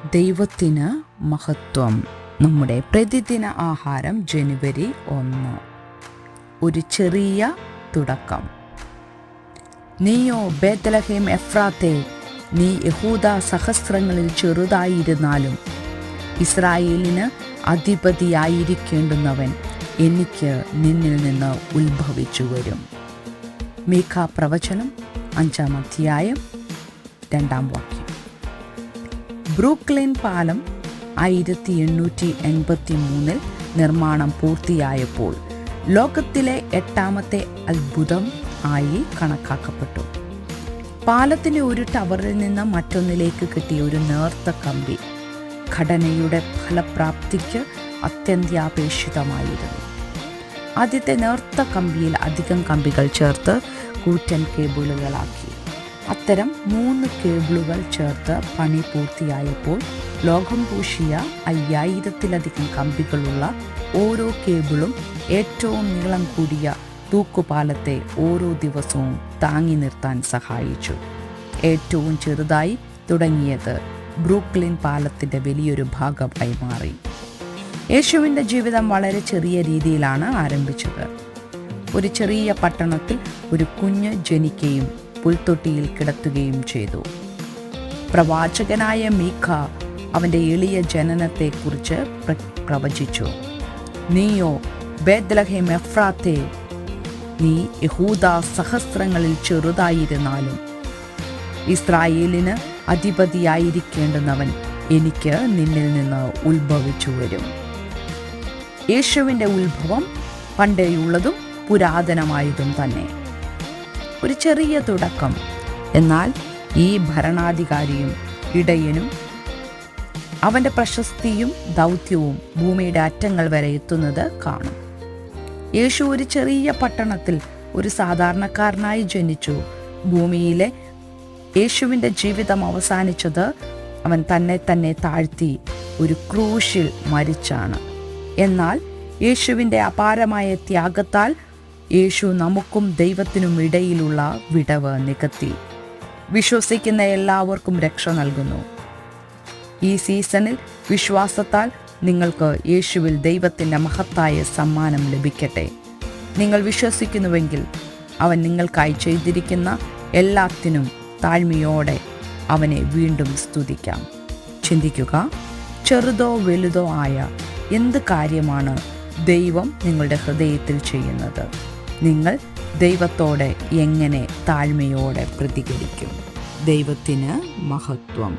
ദൈവത്തിന് മഹത്വം. നമ്മുടെ പ്രതിദിന ആഹാരം ജനുവരി 1. ഒരു ചെറിയ തുടക്കം. നീയോ ബേത്ലഹേം എഫ്രാത്തേ, നീ യഹൂദ സഹസ്രങ്ങളിൽ ചെറുതായിരുന്നാലും ഇസ്രായേലിന് അധിപതിയായിരിക്കേണ്ടുന്നവൻ എനിക്ക് നിന്നിൽ നിന്ന് ഉത്ഭവിച്ചു വരും. മീഖ പ്രവചനം 5-ാം അധ്യായം 2-ാം വാക്യം. ബ്രൂക്ക്ലിൻ പാലം 1883 നിർമ്മാണം പൂർത്തിയായപ്പോൾ ലോകത്തിലെ 8ാമത്തെ അത്ഭുതം ആയി കണക്കാക്കപ്പെട്ടു. പാലത്തിൻ്റെ ഒരു ടവറിൽ നിന്ന് മറ്റൊന്നിലേക്ക് കിട്ടിയ ഒരു നേർത്ത കമ്പി ഘടനയുടെ ഫലപ്രാപ്തിക്ക് അത്യന്താപേക്ഷിതമായിരുന്നു. ആദ്യത്തെ നേർത്ത കമ്പിയിൽ അധികം കമ്പികൾ ചേർത്ത് കൂറ്റൻ കേബിളുകളാക്കി. അത്തരം 3 കേബിളുകൾ ചേർത്ത് പണി പൂർത്തിയായപ്പോൾ ലോകം പൂശിയ 5000-ത്തിലധികം കമ്പികളുള്ള ഓരോ കേബിളും ഏറ്റവും നീളം കൂടിയ തൂക്കുപാലത്തെ ഓരോ ദിവസവും താങ്ങി നിർത്താൻ സഹായിച്ചു. ഏറ്റവും ചെറുതായി തുടങ്ങിയത് ബ്രൂക്ക്ലിൻ പാലത്തിൻ്റെ വലിയൊരു ഭാഗമായി മാറി. യേശുവിൻ്റെ ജീവിതം വളരെ ചെറിയ രീതിയിലാണ് ആരംഭിച്ചത്. ഒരു ചെറിയ പട്ടണത്തിൽ ഒരു കുഞ്ഞ് ജനിക്കുകയും പുൽത്തൊട്ടിയിൽ കിടത്തുകയും ചെയ്തു. പ്രവാചകനായ മീഖ അവൻ്റെ എളിയ ജനനത്തെക്കുറിച്ച് പ്രവചിച്ചു. നീയോ ബേത്ലഹേം എഫ്രാത്തേ, നീ യഹൂദ സഹസ്രങ്ങളിൽ ചെറുതായിരുന്നാലും ഇസ്രായേലിന് അധിപതിയായിരിക്കേണ്ടുന്നവൻ എനിക്ക് നിന്നിൽ നിന്ന് ഉത്ഭവിച്ചു വരും. യേശുവിൻ്റെ ഉത്ഭവം പണ്ടേയുള്ളതും പുരാതനമായതും തന്നെ. ഒരു ചെറിയ തുടക്കം. എന്നാൽ ഈ ഭരണാധികാരിയും ഇടയനും അവൻ്റെ പ്രശസ്തിയും ദൗത്യവും ഭൂമിയുടെ അറ്റങ്ങൾ വരെ എത്തുന്നത് കാണും. യേശു ഒരു ചെറിയ പട്ടണത്തിൽ ഒരു സാധാരണക്കാരനായി ജനിച്ചു. ഭൂമിയിലെ യേശുവിൻ്റെ ജീവിതം അവസാനിച്ചത് അവൻ തന്നെ താഴ്ത്തി ഒരു ക്രൂശിൽ മരിച്ചാണ്. എന്നാൽ യേശുവിൻ്റെ അപാരമായ ത്യാഗത്താൽ യേശു നമുക്കും ദൈവത്തിനും ഇടയിലുള്ള വിടവ് നികത്തി വിശ്വസിക്കുന്ന എല്ലാവർക്കും രക്ഷ നൽകുന്നു. ഈ സീസണിൽ വിശ്വാസത്താൽ നിങ്ങൾക്ക് യേശുവിൽ ദൈവത്തിൻ്റെ മഹത്തായ സമ്മാനം ലഭിക്കട്ടെ. നിങ്ങൾ വിശ്വസിക്കുന്നുവെങ്കിൽ അവൻ നിങ്ങൾക്കായി ചെയ്തിരിക്കുന്ന എല്ലാത്തിനും താഴ്മയോടെ അവനെ വീണ്ടും സ്തുതിക്കാം. ചിന്തിക്കുക, ചെറുതോ വലുതോ ആയ എന്ത് കാര്യമാണ് ദൈവം നിങ്ങളുടെ ഹൃദയത്തിൽ ചെയ്യുന്നത്? നിങ്ങൾ ദൈവത്തോടെ എങ്ങനെ താഴ്മയോടെ പ്രതികരിക്കും? ദൈവത്തിന് മഹത്വം.